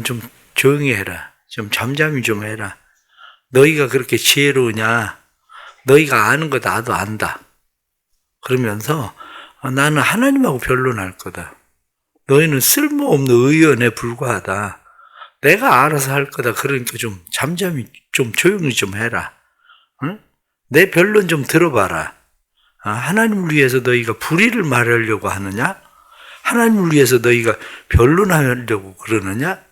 좀 조용히 해라. 좀 잠잠히 좀 해라. 너희가 그렇게 지혜로우냐? 너희가 아는 거 나도 안다. 그러면서 나는 하나님하고 변론할 거다. 너희는 쓸모없는 의견에 불과하다. 내가 알아서 할 거다. 그러니까 좀 잠잠히 좀 조용히 좀 해라. 응? 내 변론 좀 들어봐라. 하나님을 위해서 너희가 불의를 말하려고 하느냐? 하나님을 위해서 너희가 변론하려고 그러느냐?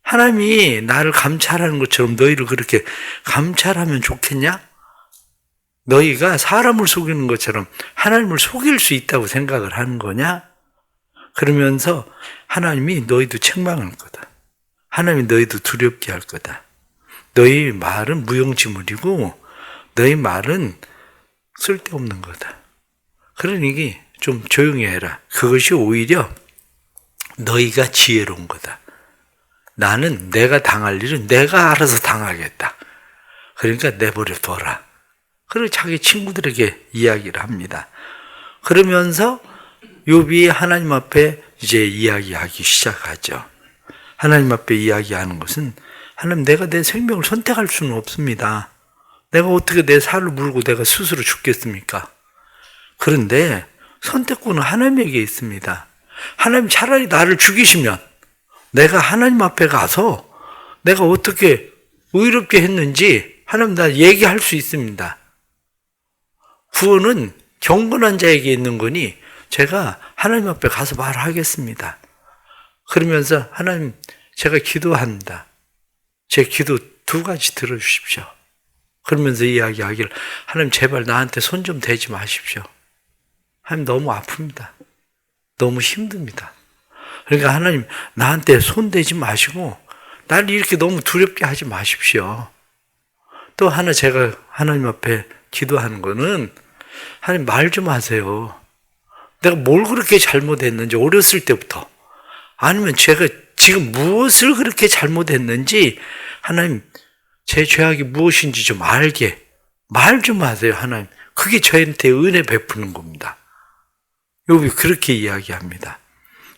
하나님이 나를 감찰하는 것처럼 너희를 그렇게 감찰하면 좋겠냐? 너희가 사람을 속이는 것처럼 하나님을 속일 수 있다고 생각을 하는 거냐? 그러면서 하나님이 너희도 책망할 거다. 하나님이 너희도 두렵게 할 거다. 너희 말은 무용지물이고 너희 말은 쓸데없는 거다. 그러니 좀 조용히 해라. 그것이 오히려 너희가 지혜로운 거다. 나는 내가 당할 일은 내가 알아서 당하겠다. 그러니까 내버려 둬라. 그리고 자기 친구들에게 이야기를 합니다. 그러면서 욥이 하나님 앞에 이제 이야기하기 시작하죠. 하나님 앞에 이야기하는 것은 하나님, 내가 내 생명을 선택할 수는 없습니다. 내가 어떻게 내 살을 물고 내가 스스로 죽겠습니까? 그런데 선택권은 하나님에게 있습니다. 하나님 차라리 나를 죽이시면 내가 하나님 앞에 가서 내가 어떻게 의롭게 했는지 하나님 나 얘기할 수 있습니다. 구원은 경건한 자에게 있는 거니 제가 하나님 앞에 가서 말하겠습니다. 그러면서 하나님, 제가 기도합니다. 제 기도 2가지 들어주십시오. 그러면서 이야기하기를, 하나님 제발 나한테 손 좀 대지 마십시오. 하나님 너무 아픕니다. 너무 힘듭니다. 그러니까 하나님 나한테 손 대지 마시고 나를 이렇게 너무 두렵게 하지 마십시오. 또 하나 제가 하나님 앞에 기도하는 거는, 하나님 말 좀 하세요. 내가 뭘 그렇게 잘못했는지 어렸을 때부터, 아니면 제가 지금 무엇을 그렇게 잘못했는지 하나님 제 죄악이 무엇인지 좀 알게 말 좀 하세요. 하나님, 그게 저한테 은혜 베푸는 겁니다. 욥이 그렇게 이야기합니다.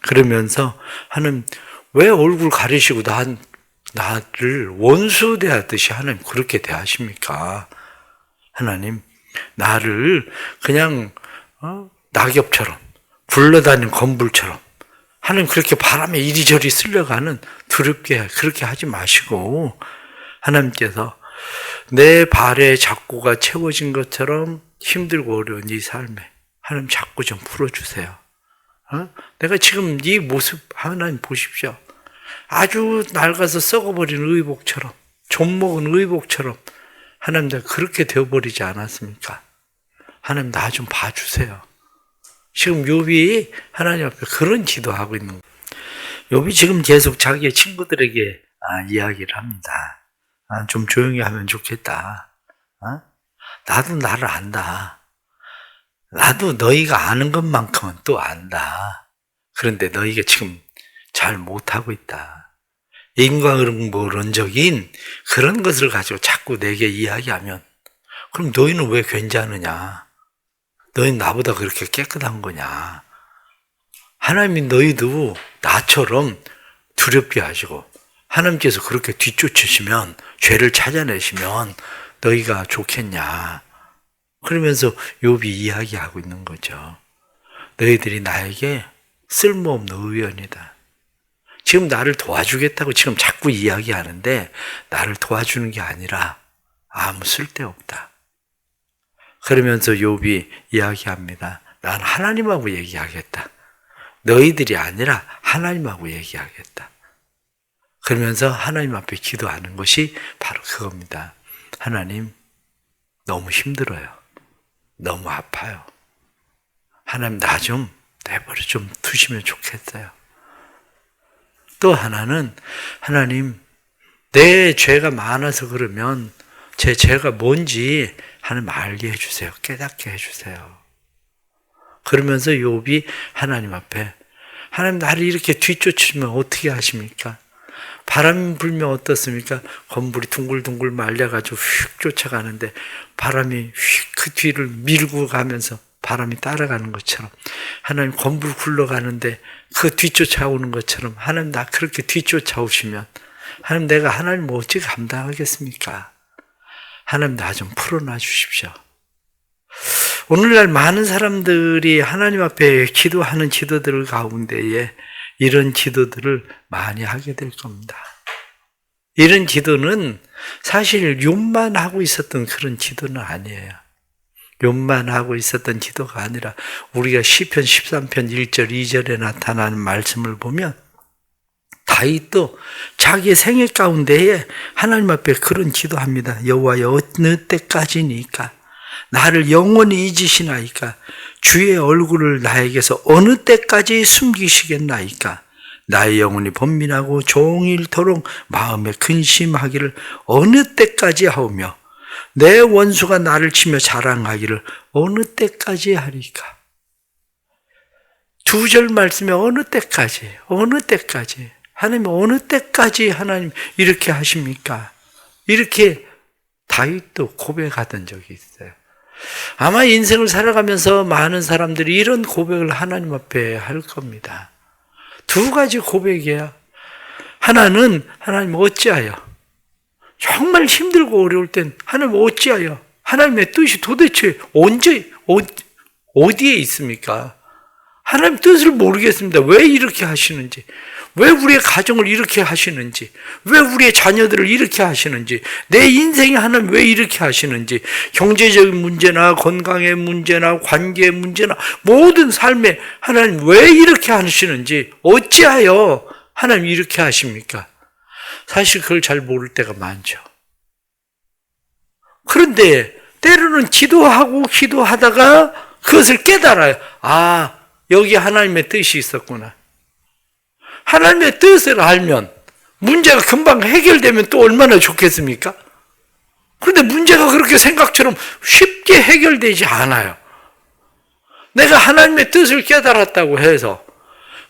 그러면서 하나님 왜 얼굴 가리시고 나를 원수 대하듯이 하나님 그렇게 대하십니까? 하나님 나를 그냥 낙엽처럼 굴러다니는 건불처럼 하나님 그렇게 바람에 이리저리 쓸려가는 두렵게 그렇게 하지 마시고, 하나님께서 내 발에 작고가 채워진 것처럼 힘들고 어려운 이 삶에 하나님 작고 좀 풀어주세요. 내가 지금 이 모습 하나님 보십시오. 아주 낡아서 썩어버린 의복처럼, 좀먹은 의복처럼 하나님 내가 그렇게 되어버리지 않았습니까? 하나님 나 좀 봐주세요. 지금 욥이 하나님 앞에 그런 기도하고 있는 거예요. 욥이 지금 계속 자기의 친구들에게 이야기를 합니다. 좀 조용히 하면 좋겠다. 나도 나를 안다. 나도 너희가 아는 것만큼은 또 안다. 그런데 너희가 지금 잘 못하고 있다. 인과응보론적인 그런 것을 가지고 자꾸 내게 이야기하면, 그럼 너희는 왜 괜찮으냐? 너희는 나보다 그렇게 깨끗한 거냐? 하나님이 너희도 나처럼 두렵게 하시고 하나님께서 그렇게 뒤쫓으시면, 죄를 찾아내시면 너희가 좋겠냐? 그러면서 욥이 이야기하고 있는 거죠. 너희들이 나에게 쓸모없는 의원이다. 지금 나를 도와주겠다고 지금 자꾸 이야기하는데 나를 도와주는 게 아니라 아무 쓸데없다. 그러면서 욥이 이야기합니다. 난 하나님하고 얘기하겠다. 너희들이 아니라 하나님하고 얘기하겠다. 그러면서 하나님 앞에 기도하는 것이 바로 그겁니다. 하나님, 너무 힘들어요. 너무 아파요. 하나님 나 좀 내버려 좀 두시면 좋겠어요. 또 하나는, 하나님 내 죄가 많아서 그러면 제 죄가 뭔지 하나님 알게 해주세요. 깨닫게 해주세요. 그러면서 욥이 하나님 앞에, 하나님 나를 이렇게 뒤쫓으면 어떻게 하십니까? 바람이 불면 어떻습니까? 건불이 둥글둥글 말려가지고 휙 쫓아가는데 바람이 휙 그 뒤를 밀고 가면서 바람이 따라가는 것처럼 하나님 건불 굴러가는데 그 뒤쫓아오는 것처럼 하나님 나 그렇게 뒤쫓아오시면 하나님 내가 하나님 어찌 감당하겠습니까? 하나님 나 좀 풀어놔 주십시오. 오늘날 많은 사람들이 하나님 앞에 기도하는 기도들 가운데에 이런 기도들을 많이 하게 될 겁니다. 이런 기도는 사실 욕만 하고 있었던 그런 기도는 아니에요. 욕만 하고 있었던 기도가 아니라 우리가 시편 13편 1절 2절에 나타나는 말씀을 보면 다윗도 자기의 생애 가운데에 하나님 앞에 그런 기도합니다. 여호와여 어느 때까지니까 나를 영원히 잊으시나이까 주의 얼굴을 나에게서 어느 때까지 숨기시겠나이까 나의 영혼이 번민하고 종일토록 마음에 근심하기를 어느 때까지 하오며 내 원수가 나를 치며 자랑하기를 어느 때까지 하리까. 두 절 말씀에 어느 때까지, 어느 때까지. 하나님 어느 때까지 하나님 이렇게 하십니까? 이렇게 다윗도 고백하던 적이 있어요. 아마 인생을 살아가면서 많은 사람들이 이런 고백을 하나님 앞에 할 겁니다. 두 가지 고백이에요. 하나는 하나님 어찌하여 정말 힘들고 어려울 땐 하나님 어찌하여 하나님의 뜻이 도대체 언제 어디에 있습니까? 하나님 뜻을 모르겠습니다. 왜 이렇게 하시는지, 왜 우리의 가정을 이렇게 하시는지, 왜 우리의 자녀들을 이렇게 하시는지, 내 인생에 하나님 왜 이렇게 하시는지, 경제적인 문제나 건강의 문제나 관계의 문제나 모든 삶에 하나님 왜 이렇게 하시는지, 어찌하여 하나님 이렇게 하십니까? 사실 그걸 잘 모를 때가 많죠. 그런데 때로는 기도하다가 그것을 깨달아요. 아, 여기 하나님의 뜻이 있었구나. 하나님의 뜻을 알면 문제가 금방 해결되면 또 얼마나 좋겠습니까? 그런데 문제가 그렇게 생각처럼 쉽게 해결되지 않아요. 내가 하나님의 뜻을 깨달았다고 해서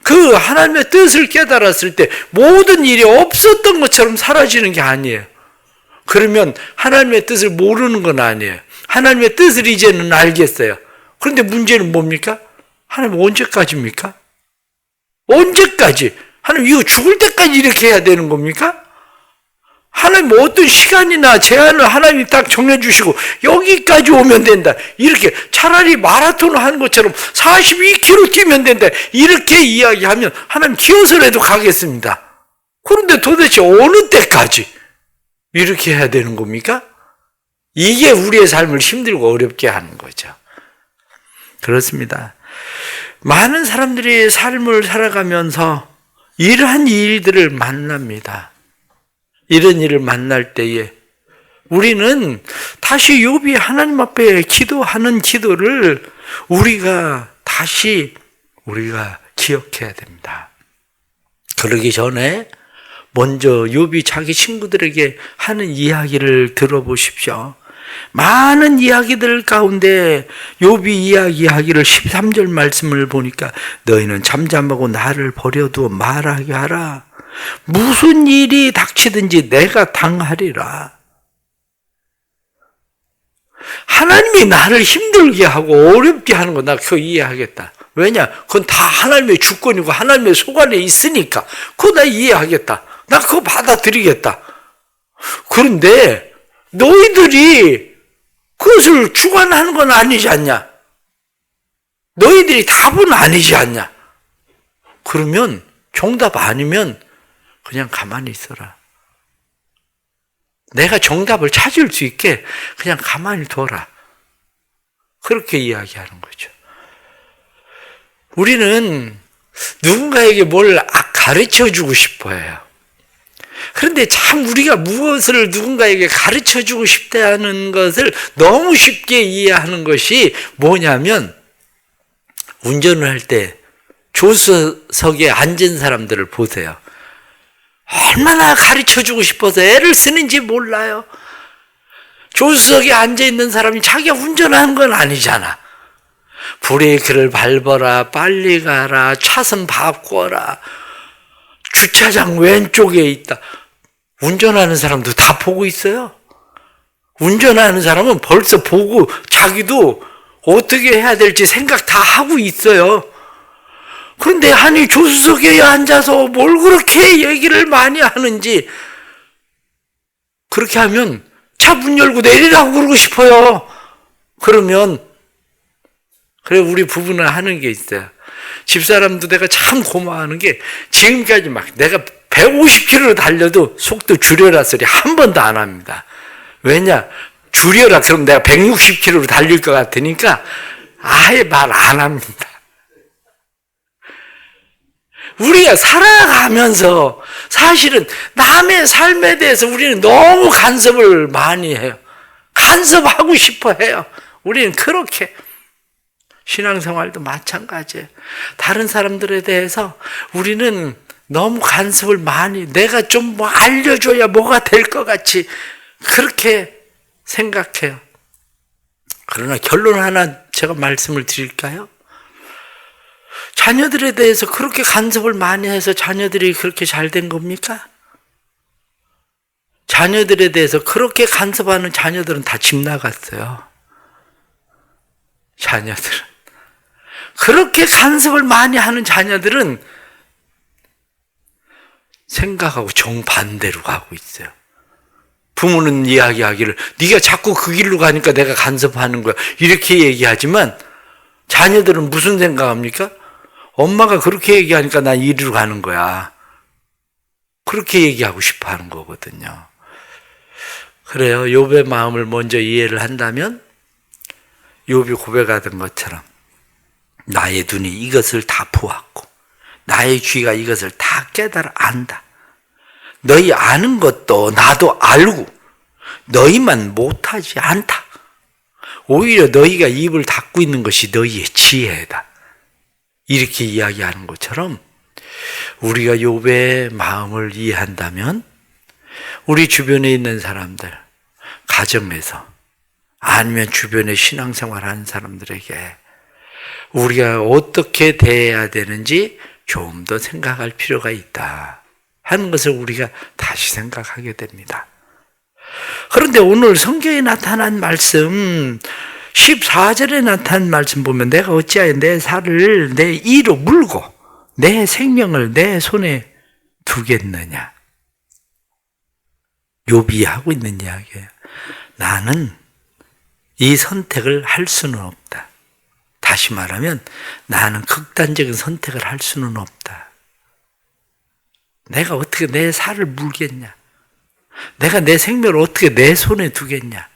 그 하나님의 뜻을 깨달았을 때 모든 일이 없었던 것처럼 사라지는 게 아니에요. 그러면 하나님의 뜻을 모르는 건 아니에요. 하나님의 뜻을 이제는 알겠어요. 그런데 문제는 뭡니까? 하나님 언제까지입니까? 언제까지? 하나님 이거 죽을 때까지 이렇게 해야 되는 겁니까? 하나님 어떤 시간이나 제한을 하나님이 딱 정해주시고 여기까지 오면 된다. 이렇게 차라리 마라톤을 하는 것처럼 42km 뛰면 된다. 이렇게 이야기하면 하나님 기어서라도 가겠습니다. 그런데 도대체 어느 때까지 이렇게 해야 되는 겁니까? 이게 우리의 삶을 힘들고 어렵게 하는 거죠. 그렇습니다. 많은 사람들이 삶을 살아가면서 이러한 일들을 만납니다. 이런 일을 만날 때에 우리는 다시 욥이 하나님 앞에 기도하는 기도를 우리가 기억해야 됩니다. 그러기 전에 먼저 욥이 자기 친구들에게 하는 이야기를 들어보십시오. 많은 이야기들 가운데 욥이 이야기하기를 13절 말씀을 보니까 너희는 잠잠하고 나를 버려두어 말하게 하라. 무슨 일이 닥치든지 내가 당하리라. 하나님이 나를 힘들게 하고 어렵게 하는 거 나 그거 이해하겠다. 왜냐? 그건 다 하나님의 주권이고 하나님의 소관에 있으니까 그거 나 이해하겠다. 나 그거 받아들이겠다. 그런데 너희들이 그것을 주관하는 건 아니지 않냐? 너희들이 답은 아니지 않냐? 그러면 정답 아니면 그냥 가만히 있어라. 내가 정답을 찾을 수 있게 그냥 가만히 둬라. 그렇게 이야기하는 거죠. 우리는 누군가에게 뭘 가르쳐주고 싶어해요. 그런데 참 우리가 무엇을 누군가에게 가르쳐주고 싶다는 것을 너무 쉽게 이해하는 것이 뭐냐면 운전을 할 때 조수석에 앉은 사람들을 보세요. 얼마나 가르쳐주고 싶어서 애를 쓰는지 몰라요. 조수석에 앉아있는 사람이 자기가 운전하는 건 아니잖아. 브레이크를 밟아라, 빨리 가라, 차선 바꿔라, 주차장 왼쪽에 있다. 운전하는 사람도 다 보고 있어요. 운전하는 사람은 벌써 보고 자기도 어떻게 해야 될지 생각 다 하고 있어요. 그런데 아니 조수석에 앉아서 뭘 그렇게 얘기를 많이 하는지, 그렇게 하면 차 문 열고 내리라고 그러고 싶어요. 그러면 그래, 우리 부부는 하는 게 있어요. 집사람도 내가 참 고마워하는 게, 지금까지 막 내가 150km 달려도 속도 줄여라 소리 한 번도 안 합니다. 왜냐? 줄여라 그러면 내가 160km로 달릴 것 같으니까 아예 말 안 합니다. 우리가 살아가면서 사실은 남의 삶에 대해서 우리는 너무 간섭을 많이 해요. 간섭하고 싶어 해요. 우리는 그렇게. 신앙생활도 마찬가지예요. 다른 사람들에 대해서 우리는 너무 간섭을 많이, 내가 좀 뭐 알려줘야 뭐가 될 것 같이 그렇게 생각해요. 그러나 결론 하나 제가 말씀을 드릴까요? 자녀들에 대해서 그렇게 간섭을 많이 해서 자녀들이 그렇게 잘 된 겁니까? 자녀들에 대해서 그렇게 간섭하는 자녀들은 다 집 나갔어요. 자녀들은. 그렇게 간섭을 많이 하는 자녀들은 생각하고 정반대로 가고 있어요. 부모는 이야기하기를 네가 자꾸 그 길로 가니까 내가 간섭하는 거야, 이렇게 얘기하지만 자녀들은 무슨 생각합니까? 엄마가 그렇게 얘기하니까 난 이리로 가는 거야, 그렇게 얘기하고 싶어 하는 거거든요. 그래요. 욥의 마음을 먼저 이해를 한다면, 욥이 고백하던 것처럼 나의 눈이 이것을 다 보았고 나의 귀가 이것을 다 깨달아 안다. 너희 아는 것도 나도 알고 너희만 못하지 않다. 오히려 너희가 입을 닫고 있는 것이 너희의 지혜다. 이렇게 이야기하는 것처럼 우리가 욥의 마음을 이해한다면 우리 주변에 있는 사람들, 가정에서 아니면 주변에 신앙생활하는 사람들에게 우리가 어떻게 대해야 되는지 좀 더 생각할 필요가 있다 하는 것을 우리가 다시 생각하게 됩니다. 그런데 오늘 성경에 나타난 말씀, 14절에 나타난 말씀 보면 내가 어찌하여 내 살을 내 이로 물고 내 생명을 내 손에 두겠느냐. 욥이 하고 있는 이야기예요. 나는 이 선택을 할 수는 없다. 다시 말하면 나는 극단적인 선택을 할 수는 없다. 내가 어떻게 내 살을 물겠냐? 내가 내 생명을 어떻게 내 손에 두겠냐?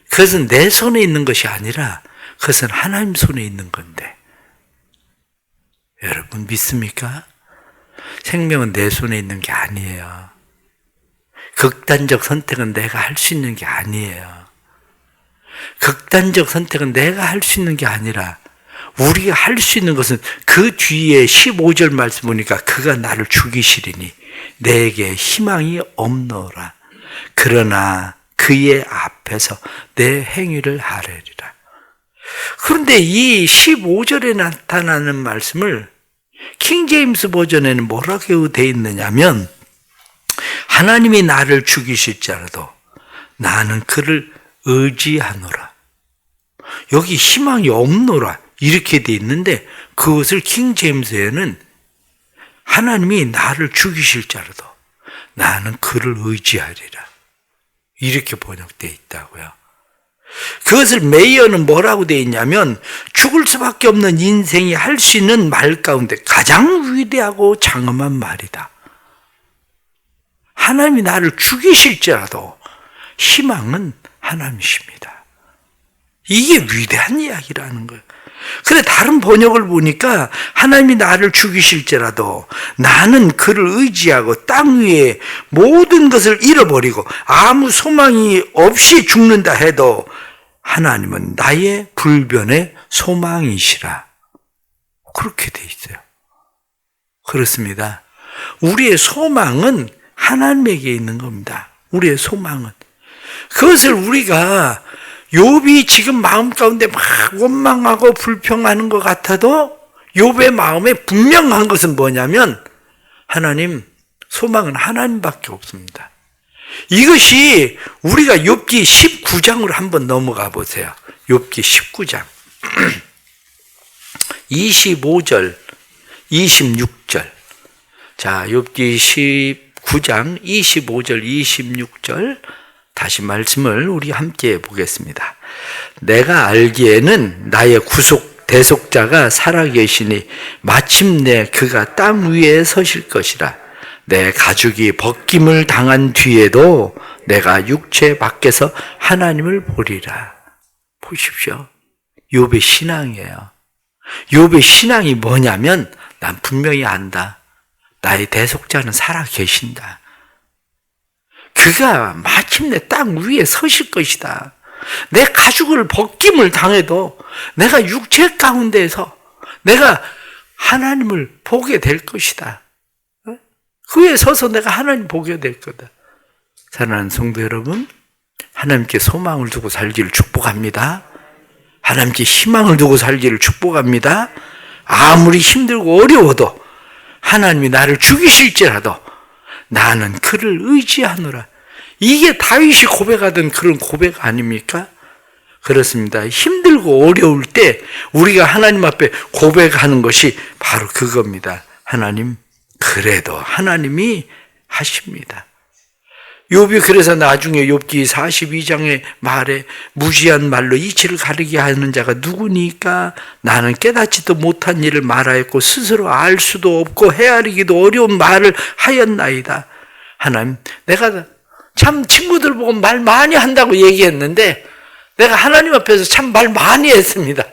그것은 내 손에 있는 것이 아니라 그것은 하나님 손에 있는 건데. 여러분 믿습니까? 생명은 내 손에 있는 게 아니에요. 극단적 선택은 내가 할 수 있는 게 아니에요. 극단적 선택은 내가 할 수 있는 게 아니라 우리가 할 수 있는 것은 그 뒤에 15절 말씀 보니까 그가 나를 죽이시리니 내게 희망이 없노라. 그러나 그의 앞에서 내 행위를 하려리라. 그런데 이 15절에 나타나는 말씀을 킹제임스 버전에는 뭐라고 되어 있느냐면 하나님이 나를 죽이실지라도 나는 그를 의지하노라. 여기 희망이 없노라 이렇게 되어 있는데 그것을 킹제임스에는 하나님이 나를 죽이실지라도 나는 그를 의지하리라 이렇게 번역되어 있다고요. 그것을 메이어는 뭐라고 되어 있냐면 죽을 수밖에 없는 인생이 할 수 있는 말 가운데 가장 위대하고 장엄한 말이다. 하나님이 나를 죽이실지라도 희망은 하나님이십니다. 이게 위대한 이야기라는 거예요. 근데 다른 번역을 보니까 하나님이 나를 죽이실지라도 나는 그를 의지하고 땅 위에 모든 것을 잃어버리고 아무 소망이 없이 죽는다 해도 하나님은 나의 불변의 소망이시라. 그렇게 돼 있어요. 그렇습니다. 우리의 소망은 하나님에게 있는 겁니다. 우리의 소망은. 그것을 우리가 욥이 지금 마음 가운데 막 원망하고 불평하는 것 같아도 욥의 마음에 분명한 것은 뭐냐면 하나님, 소망은 하나님밖에 없습니다. 이것이 우리가 욥기 19장으로 한번 넘어가 보세요. 욥기 19장 25절 26절. 자, 욥기 19장 25절 26절 다시 말씀을 우리 함께 보겠습니다. 내가 알기에는 나의 구속 대속자가 살아계시니 마침내 그가 땅 위에 서실 것이라. 내 가죽이 벗김을 당한 뒤에도 내가 육체 밖에서 하나님을 보리라. 보십시오. 욥의 신앙이에요. 욥의 신앙이 뭐냐면 난 분명히 안다. 나의 대속자는 살아계신다. 그가 마침내 땅 위에 서실 것이다. 내 가죽을 벗김을 당해도 내가 육체 가운데에서 내가 하나님을 보게 될 것이다. 그에 서서 내가 하나님 보게 될 거다. 사랑하는 성도 여러분, 하나님께 소망을 두고 살기를 축복합니다. 하나님께 희망을 두고 살기를 축복합니다. 아무리 힘들고 어려워도 하나님이 나를 죽이실지라도 나는 그를 의지하노라. 이게 다윗이 고백하던 그런 고백 아닙니까? 그렇습니다. 힘들고 어려울 때 우리가 하나님 앞에 고백하는 것이 바로 그겁니다. 하나님, 그래도 하나님이 하십니다. 욥이 그래서 나중에 욥기 42장의 말에 무지한 말로 이치를 가리게 하는 자가 누구니까? 나는 깨닫지도 못한 일을 말하였고 스스로 알 수도 없고 헤아리기도 어려운 말을 하였나이다. 하나님, 내가 참 친구들 보고 말 많이 한다고 얘기했는데 내가 하나님 앞에서 참 말 많이 했습니다.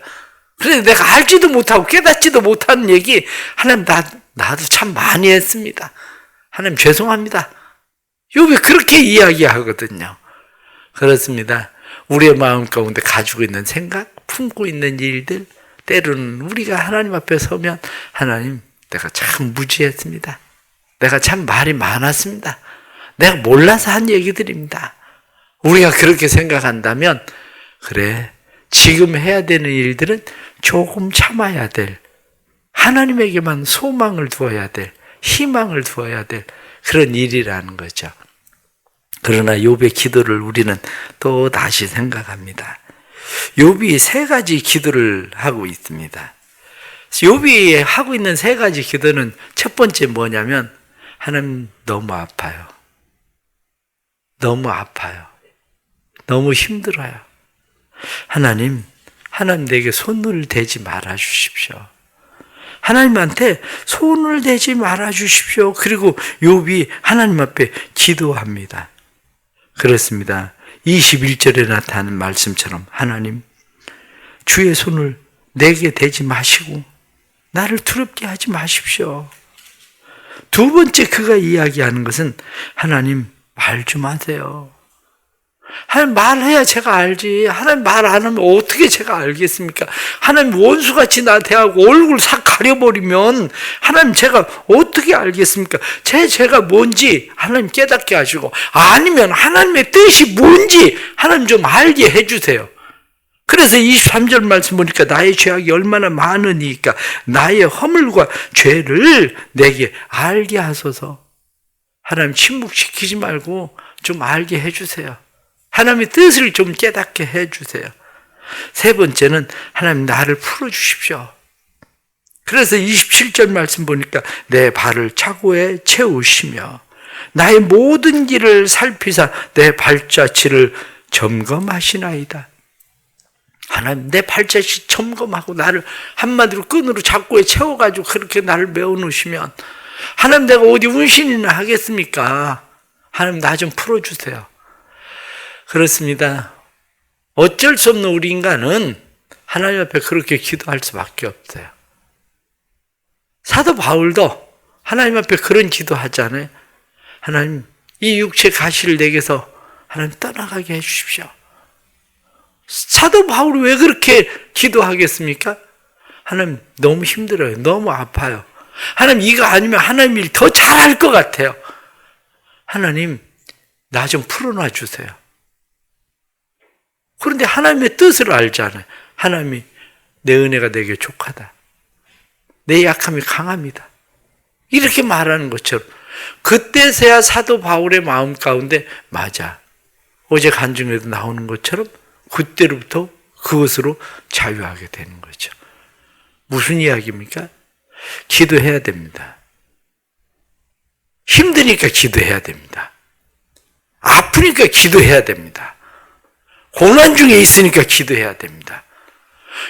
그래서 내가 알지도 못하고 깨닫지도 못하는 얘기 하나님 나도 참 많이 했습니다. 하나님 죄송합니다. 욥이 그렇게 이야기하거든요. 그렇습니다. 우리의 마음 가운데 가지고 있는 생각, 품고 있는 일들, 때로는 우리가 하나님 앞에 서면 하나님, 내가 참 무지했습니다. 내가 참 말이 많았습니다. 내가 몰라서 한 얘기들입니다. 우리가 그렇게 생각한다면 그래, 지금 해야 되는 일들은 조금 참아야 될, 하나님에게만 소망을 두어야 될, 희망을 두어야 될 그런 일이라는 거죠. 그러나 욥의 기도를 우리는 또 다시 생각합니다. 욥이 세 가지 기도를 하고 있습니다. 욥이 하고 있는 세 가지 기도는 첫 번째 뭐냐면 하나님 너무 아파요. 너무 아파요. 너무 힘들어요. 하나님 내게 손을 대지 말아 주십시오. 하나님한테 손을 대지 말아 주십시오. 그리고 욥이 하나님 앞에 기도합니다. 그렇습니다. 21절에 나타나는 말씀처럼 하나님, 주의 손을 내게 대지 마시고 나를 두렵게 하지 마십시오. 두 번째 그가 이야기하는 것은 하나님 말 좀 하세요. 하나님 말해야 제가 알지. 하나님 말 안 하면 어떻게 제가 알겠습니까? 하나님 원수같이 나 대하고 얼굴 싹 가려버리면 하나님 제가 어떻게 알겠습니까? 제가 뭔지 하나님 깨닫게 하시고 아니면 하나님의 뜻이 뭔지 하나님 좀 알게 해주세요. 그래서 23절 말씀 보니까 나의 죄악이 얼마나 많으니까 나의 허물과 죄를 내게 알게 하소서. 하나님 침묵시키지 말고 좀 알게 해주세요. 하나님의 뜻을 좀 깨닫게 해주세요. 세 번째는 하나님 나를 풀어주십시오. 그래서 27절 말씀 보니까 내 발을 차고에 채우시며 나의 모든 길을 살피사 내 발자취를 점검하시나이다. 하나님 내 발자취 점검하고 나를 한마디로 끈으로 잡고에 채워가지고 그렇게 나를 메워놓으시면 하나님 내가 어디 운신이나 하겠습니까? 하나님 나 좀 풀어주세요. 그렇습니다. 어쩔 수 없는 우리 인간은 하나님 앞에 그렇게 기도할 수밖에 없어요. 사도 바울도 하나님 앞에 그런 기도하잖아요. 하나님 이 육체 가시를 내게서 하나님 떠나가게 해주십시오. 사도 바울이 왜 그렇게 기도하겠습니까? 하나님 너무 힘들어요. 너무 아파요. 하나님 이거 아니면 하나님 일 더 잘할 것 같아요. 하나님 나 좀 풀어놔 주세요. 그런데 하나님의 뜻을 알잖아요. 하나님이 내 은혜가 내게 족하다. 내 약함이 강합니다. 이렇게 말하는 것처럼 그때서야 사도 바울의 마음 가운데 맞아. 어제 간증에도 나오는 것처럼 그때로부터 그것으로 자유하게 되는 거죠. 무슨 이야기입니까? 기도해야 됩니다. 힘드니까 기도해야 됩니다. 아프니까 기도해야 됩니다. 고난 중에 있으니까 기도해야 됩니다.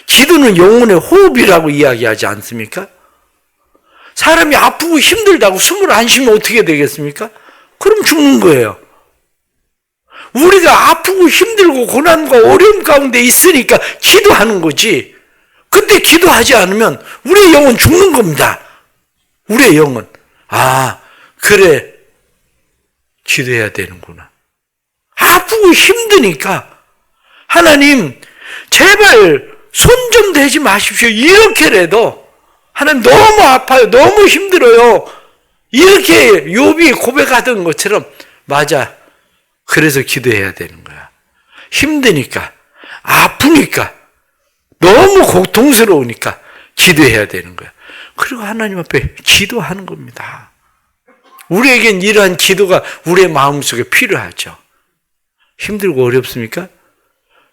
기도는 영혼의 호흡이라고 이야기하지 않습니까? 사람이 아프고 힘들다고 숨을 안 쉬면 어떻게 되겠습니까? 그럼 죽는 거예요. 우리가 아프고 힘들고 고난과 어려움 가운데 있으니까 기도하는 거지. 그때 기도하지 않으면 우리의 영은 죽는 겁니다. 우리의 영은. 그래. 기도해야 되는구나. 아프고 힘드니까 하나님 제발 손 좀 대지 마십시오. 이렇게라도 하나님 너무 아파요. 너무 힘들어요. 이렇게 욥이 고백하던 것처럼 맞아. 그래서 기도해야 되는 거야. 힘드니까 아프니까 너무 고통스러우니까 기도해야 되는 거야. 그리고 하나님 앞에 기도하는 겁니다. 우리에겐 이러한 기도가 우리의 마음속에 필요하죠. 힘들고 어렵습니까?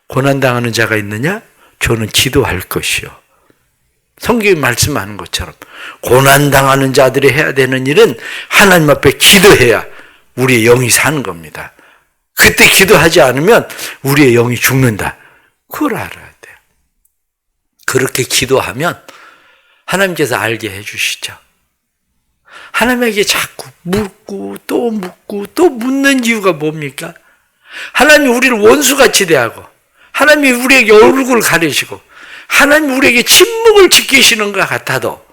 고난당하는 자가 있느냐? 저는 기도할 것이요. 성경이 말씀하는 것처럼 고난당하는 자들이 해야 되는 일은 하나님 앞에 기도해야 우리의 영이 사는 겁니다. 그때 기도하지 않으면 우리의 영이 죽는다. 그걸 알아야 돼요. 그렇게 기도하면 하나님께서 알게 해주시죠. 하나님에게 자꾸 묻고 또 묻는 이유가 뭡니까? 하나님이 우리를 원수같이 대하고 하나님이 우리에게 얼굴을 가리시고 하나님이 우리에게 침묵을 지키시는 것 같아도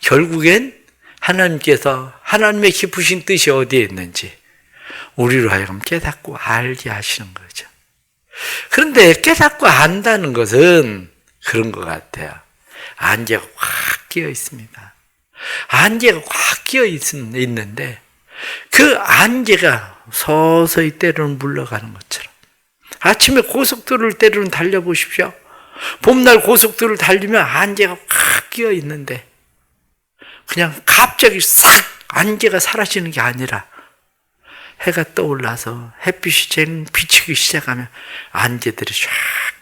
결국엔 하나님께서 하나님의 깊으신 뜻이 어디에 있는지 우리로 하여금 깨닫고 알게 하시는 거죠. 그런데 깨닫고 안다는 것은 그런 것 같아요. 안개가 확 끼어 있습니다. 안개가 확 끼어 있는데 그 안개가 서서히 때로는 물러가는 것처럼 아침에 고속도로를 때로는 달려보십시오. 봄날 고속도로를 달리면 안개가 확 끼어 있는데 그냥 갑자기 싹 안개가 사라지는 게 아니라 해가 떠올라서 햇빛이 쨍 비치기 시작하면 안개들이 쫙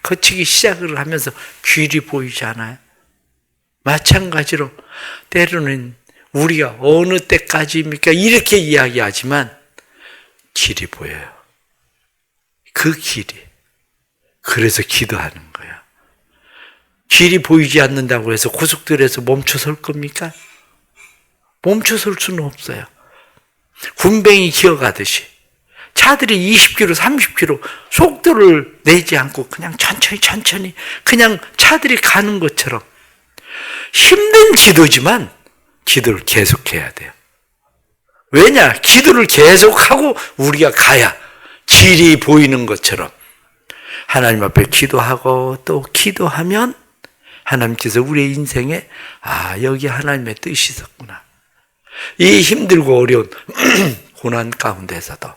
거치기 시작을 하면서 길이 보이지 않아요? 마찬가지로 때로는 우리가 어느 때까지입니까? 이렇게 이야기하지만 길이 보여요. 그 길이. 그래서 기도하는 거야. 길이 보이지 않는다고 해서 고속도로에서 멈춰 설 겁니까? 멈춰 설 수는 없어요. 군뱅이 기어가듯이 차들이 20km, 30km 속도를 내지 않고 그냥 천천히 그냥 차들이 가는 것처럼 힘든 기도지만 기도를 계속해야 돼요. 왜냐? 기도를 계속하고 우리가 가야 길이 보이는 것처럼 하나님 앞에 기도하고 또 기도하면 하나님께서 우리의 인생에 여기 하나님의 뜻이 있었구나. 이 힘들고 어려운 고난 가운데서도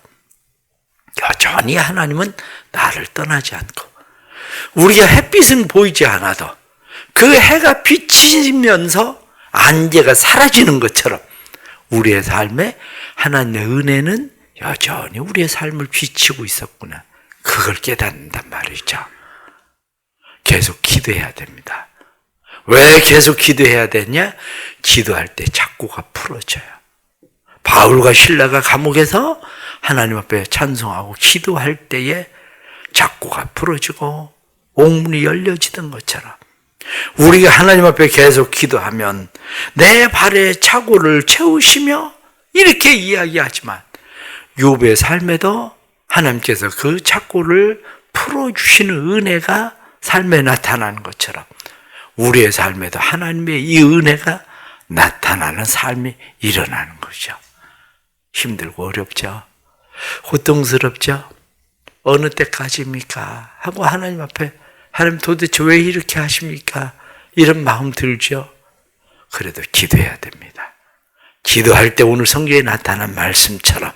여전히 하나님은 나를 떠나지 않고 우리가 햇빛은 보이지 않아도 그 해가 비치면서 안개가 사라지는 것처럼 우리의 삶에 하나님의 은혜는 여전히 우리의 삶을 비치고 있었구나. 그걸 깨닫는단 말이죠. 계속 기도해야 됩니다. 왜 계속 기도해야 되냐? 기도할 때 작고가 풀어져요. 바울과 실라가 감옥에서 하나님 앞에 찬송하고 기도할 때에 작고가 풀어지고 옥문이 열려지던 것처럼 우리가 하나님 앞에 계속 기도하면 내 발의 착오를 채우시며 이렇게 이야기하지만 욥의 삶에도 하나님께서 그 착오를 풀어주시는 은혜가 삶에 나타나는 것처럼 우리의 삶에도 하나님의 이 은혜가 나타나는 삶이 일어나는 거죠. 힘들고 어렵죠. 고통스럽죠. 어느 때까지입니까? 하고 하나님 앞에 하나님 도대체 왜 이렇게 하십니까? 이런 마음 들죠. 그래도 기도해야 됩니다. 기도할 때 오늘 성경에 나타난 말씀처럼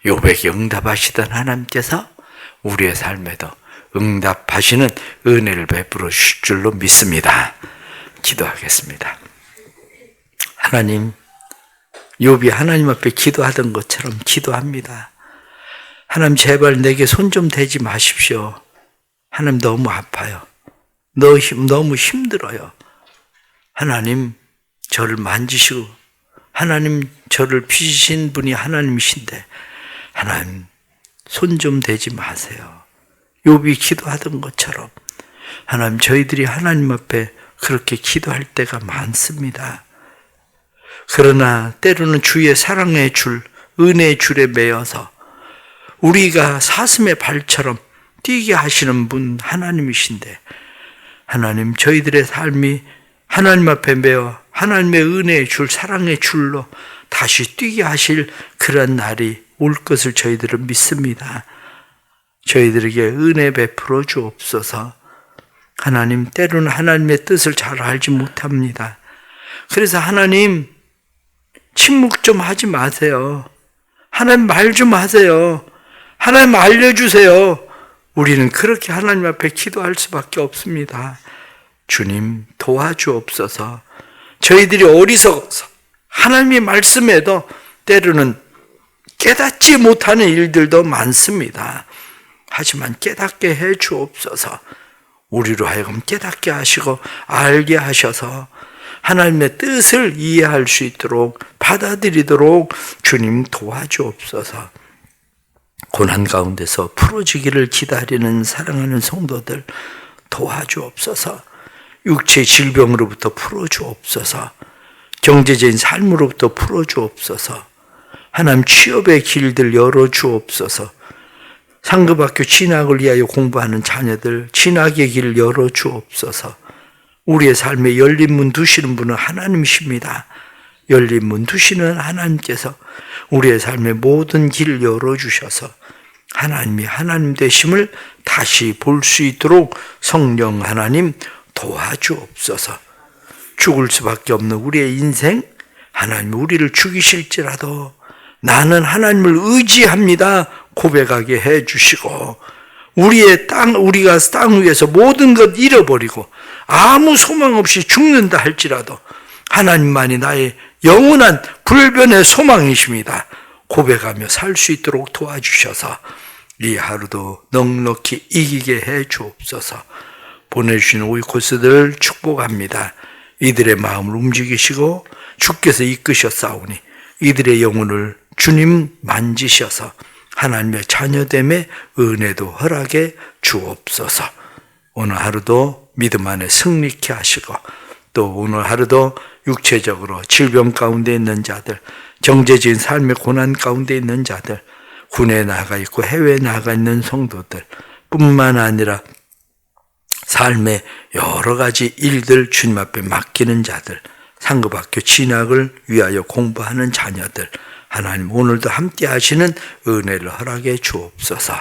욥에게 응답하시던 하나님께서 우리의 삶에도 응답하시는 은혜를 베풀어 주실 줄로 믿습니다. 기도하겠습니다. 하나님, 욥이 하나님 앞에 기도하던 것처럼 기도합니다. 하나님 제발 내게 손 좀 대지 마십시오. 하나님 너무 아파요. 너무 힘들어요. 하나님 저를 만지시고 하나님 저를 빚으신 분이 하나님이신데 하나님 손 좀 대지 마세요. 욥이 기도하던 것처럼 하나님 저희들이 하나님 앞에 그렇게 기도할 때가 많습니다. 그러나 때로는 주의 사랑의 줄, 은혜의 줄에 매여서 우리가 사슴의 발처럼 뛰게 하시는 분 하나님이신데 하나님 저희들의 삶이 하나님 앞에 매어 하나님의 은혜의 줄, 사랑의 줄로 다시 뛰게 하실 그런 날이 올 것을 저희들은 믿습니다. 저희들에게 은혜 베풀어 주옵소서. 하나님 때로는 하나님의 뜻을 잘 알지 못합니다. 그래서 하나님 침묵 좀 하지 마세요. 하나님 말 좀 하세요. 하나님 알려주세요. 우리는 그렇게 하나님 앞에 기도할 수밖에 없습니다. 주님 도와주옵소서. 저희들이 어리석어서 하나님의 말씀에도 때로는 깨닫지 못하는 일들도 많습니다. 하지만 깨닫게 해 주옵소서. 우리로 하여금 깨닫게 하시고 알게 하셔서 하나님의 뜻을 이해할 수 있도록 받아들이도록 주님 도와주옵소서. 고난 가운데서 풀어지기를 기다리는 사랑하는 성도들 도와주옵소서. 육체 질병으로부터 풀어주옵소서. 경제적인 삶으로부터 풀어주옵소서. 하나님 취업의 길들 열어주옵소서. 상급학교 진학을 위하여 공부하는 자녀들 진학의 길 열어주옵소서. 우리의 삶에 열린 문 두시는 분은 하나님이십니다. 열린 문 두시는 하나님께서 우리의 삶의 모든 길 열어주셔서 하나님이 하나님 되심을 다시 볼 수 있도록 성령 하나님 도와주옵소서. 죽을 수밖에 없는 우리의 인생, 하나님 우리를 죽이실지라도 나는 하나님을 의지합니다 고백하게 해주시고 우리가 땅 위에서 모든 것 잃어버리고 아무 소망 없이 죽는다 할지라도 하나님만이 나의 영원한 불변의 소망이십니다 고백하며 살 수 있도록 도와주셔서 이 하루도 넉넉히 이기게 해 주옵소서. 보내주신 오이코스들을 축복합니다. 이들의 마음을 움직이시고 주께서 이끄셨사오니 이들의 영혼을 주님 만지셔서 하나님의 자녀됨의 은혜도 허락해 주옵소서. 오늘 하루도 믿음 안에 승리케 하시고 또 오늘 하루도 육체적으로 질병 가운데 있는 자들, 경제적인 삶의 고난 가운데 있는 자들, 군에 나가 있고 해외에 나가 있는 성도들 뿐만 아니라 삶의 여러 가지 일들 주님 앞에 맡기는 자들, 상급학교 진학을 위하여 공부하는 자녀들, 하나님 오늘도 함께 하시는 은혜를 허락해 주옵소서.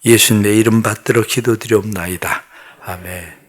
예수님의 이름 받들어 기도드리옵나이다. 아멘.